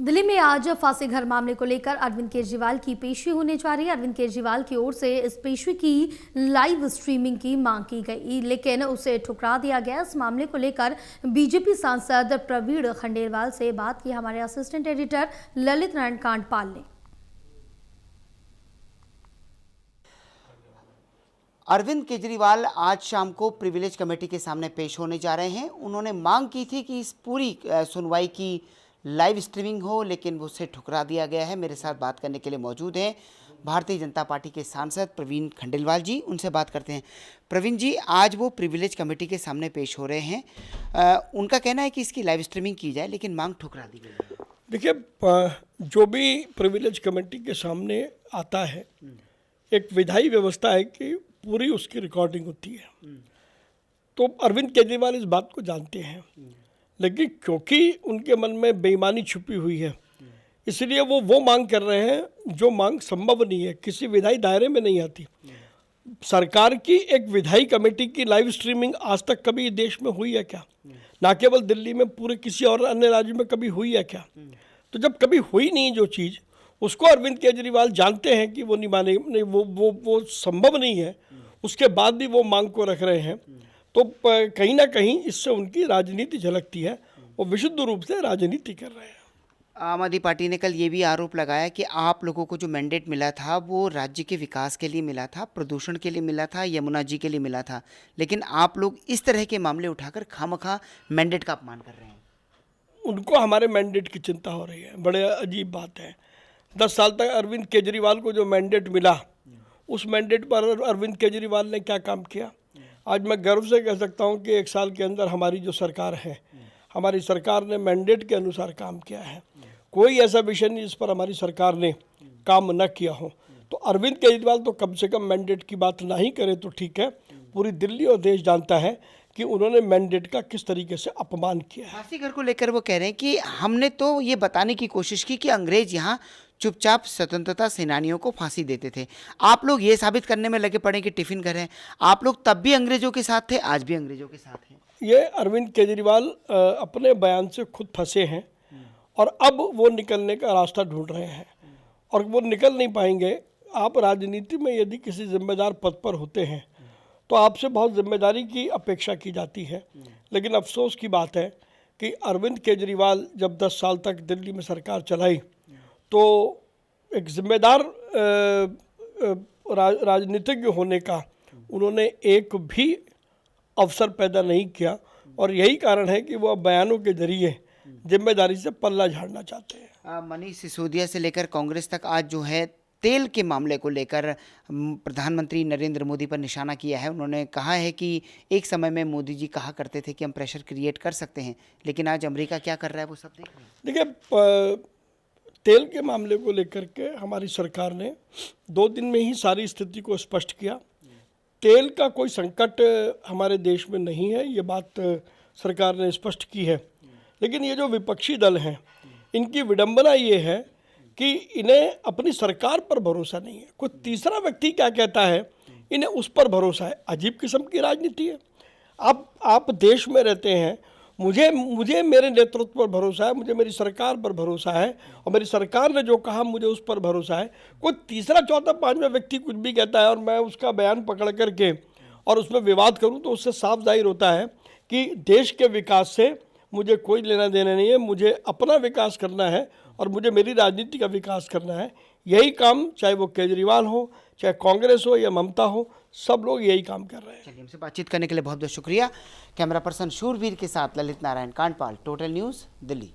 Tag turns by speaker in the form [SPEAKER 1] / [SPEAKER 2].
[SPEAKER 1] दिल्ली में आज फांसी घर मामले को लेकर अरविंद केजरीवाल की पेशी होने जा रही है। अरविंद केजरीवाल की ओर से इस पेशी की लाइव स्ट्रीमिंग की मांग की गई, लेकिन उसे ठुकरा दिया गया। इस मामले को लेकर बीजेपी सांसद प्रवीण खंडेलवाल से बात की हमारे असिस्टेंट एडिटर ललित नारायण कांडपाल ने।
[SPEAKER 2] अरविंद केजरीवाल आज शाम को प्रिविलेज कमेटी के सामने पेश होने जा रहे हैं। उन्होंने मांग की थी कि इस पूरी सुनवाई की लाइव स्ट्रीमिंग हो, लेकिन वो उसे ठुकरा दिया गया है। मेरे साथ बात करने के लिए मौजूद हैं भारतीय जनता पार्टी के सांसद प्रवीण खंडेलवाल जी। उनसे बात करते हैं। प्रवीण जी, आज वो प्रिविलेज कमेटी के सामने पेश हो रहे हैं। उनका कहना है कि इसकी लाइव स्ट्रीमिंग की जाए, लेकिन मांग ठुकरा दी गई है।
[SPEAKER 3] देखिए, जो भी प्रिविलेज कमेटी के सामने आता है, एक विधायी व्यवस्था है कि पूरी उसकी रिकॉर्डिंग होती है। तो अरविंद केजरीवाल इस बात को जानते हैं, लेकिन क्योंकि उनके मन में बेईमानी छुपी हुई है, इसलिए वो मांग कर रहे हैं जो मांग संभव नहीं है, किसी विधायी दायरे में नहीं आती। सरकार की एक विधायी कमेटी की लाइव स्ट्रीमिंग आज तक कभी देश में हुई है क्या? ना केवल दिल्ली में, पूरे किसी और अन्य राज्य में कभी हुई है क्या? तो जब कभी हुई नहीं जो चीज़, उसको अरविंद केजरीवाल जानते हैं कि वो नहीं माने, नहीं वो संभव नहीं है, उसके बाद भी वो मांग को रख रहे हैं। तो कहीं ना कहीं इससे उनकी राजनीति झलकती है। वो विशुद्ध रूप से राजनीति कर रहे हैं।
[SPEAKER 2] आम आदमी पार्टी ने कल ये भी आरोप लगाया कि आप लोगों को जो मैंडेट मिला था वो राज्य के विकास के लिए मिला था, प्रदूषण के लिए मिला था, यमुना जी के लिए मिला था, लेकिन आप लोग इस तरह के मामले उठाकर खामखा मैंडेट का अपमान कर रहे हैं।
[SPEAKER 3] उनको हमारे मैंडेट की चिंता हो रही है। बड़े अजीब बात है। 10 साल तक अरविंद केजरीवाल को जो मैंडेट मिला, उस मैंडेट पर अरविंद केजरीवाल ने क्या काम किया? आज मैं गर्व से कह सकता हूं कि 1 साल के अंदर हमारी जो सरकार है, हमारी सरकार ने मैंडेट के अनुसार काम किया है। कोई ऐसा विषय नहीं जिस पर हमारी सरकार ने काम न किया हो। तो अरविंद केजरीवाल तो कम से कम मैंडेट की बात ना ही करे तो ठीक है। पूरी दिल्ली और देश जानता है कि उन्होंने मैंडेट का किस तरीके से अपमान किया है।
[SPEAKER 2] फांसी घर को लेकर वो कह रहे हैं कि हमने तो ये बताने की कोशिश की कि अंग्रेज यहाँ चुपचाप स्वतंत्रता सेनानियों को फांसी देते थे। आप लोग ये साबित करने में लगे पड़े कि टिफिन घर है। आप लोग तब भी अंग्रेजों के साथ थे, आज भी अंग्रेजों के साथ हैं।
[SPEAKER 3] ये अरविंद केजरीवाल अपने बयान से खुद फंसे हैं और अब वो निकलने का रास्ता ढूंढ रहे हैं, और वो निकल नहीं पाएंगे। आप राजनीति में यदि किसी जिम्मेदार पद पर होते हैं तो आपसे बहुत जिम्मेदारी की अपेक्षा की जाती है। लेकिन अफसोस की बात है कि अरविंद केजरीवाल जब 10 साल तक दिल्ली में सरकार चलाई तो एक जिम्मेदार राजनीतिज्ञ होने का उन्होंने एक भी अवसर पैदा नहीं किया, और यही कारण है कि वो बयानों के जरिए जिम्मेदारी से पल्ला झाड़ना चाहते हैं।
[SPEAKER 2] मनीष सिसोदिया से लेकर कांग्रेस तक आज जो है तेल के मामले को लेकर प्रधानमंत्री नरेंद्र मोदी पर निशाना किया है। उन्होंने कहा है कि एक समय में मोदी जी कहा करते थे कि हम प्रेशर क्रिएट कर सकते हैं, लेकिन आज अमेरिका क्या कर रहा है वो सब देख रहे हैं।
[SPEAKER 3] देखिए, तेल के मामले को लेकर के हमारी सरकार ने 2 दिन में ही सारी स्थिति को स्पष्ट किया। तेल का कोई संकट हमारे देश में नहीं है, ये बात सरकार ने स्पष्ट की है। लेकिन ये जो विपक्षी दल हैं, इनकी विडंबना ये है कि इन्हें अपनी सरकार पर भरोसा नहीं है। कोई तीसरा व्यक्ति क्या कहता है, इन्हें उस पर भरोसा है। अजीब किस्म की राजनीति है। आप देश में रहते हैं, मुझे मेरे नेतृत्व पर भरोसा है, मुझे मेरी सरकार पर भरोसा है, और मेरी सरकार ने जो कहा मुझे उस पर भरोसा है। कोई तीसरा, चौथा, पांचवा व्यक्ति कुछ भी कहता है और मैं उसका बयान पकड़ करके और उसमें विवाद करूं, तो उससे साफ जाहिर होता है कि देश के विकास से मुझे कोई लेना देना नहीं है। मुझे अपना विकास करना है और मुझे मेरी राजनीति का विकास करना है। यही काम, चाहे वो केजरीवाल हो, चाहे कांग्रेस हो या ममता हो, सब लोग यही काम कर रहे हैं।
[SPEAKER 2] चलिए, हमसे बातचीत करने के लिए बहुत बहुत शुक्रिया। कैमरा पर्सन शूरवीर के साथ ललित नारायण कांडपाल, टोटल न्यूज़, दिल्ली।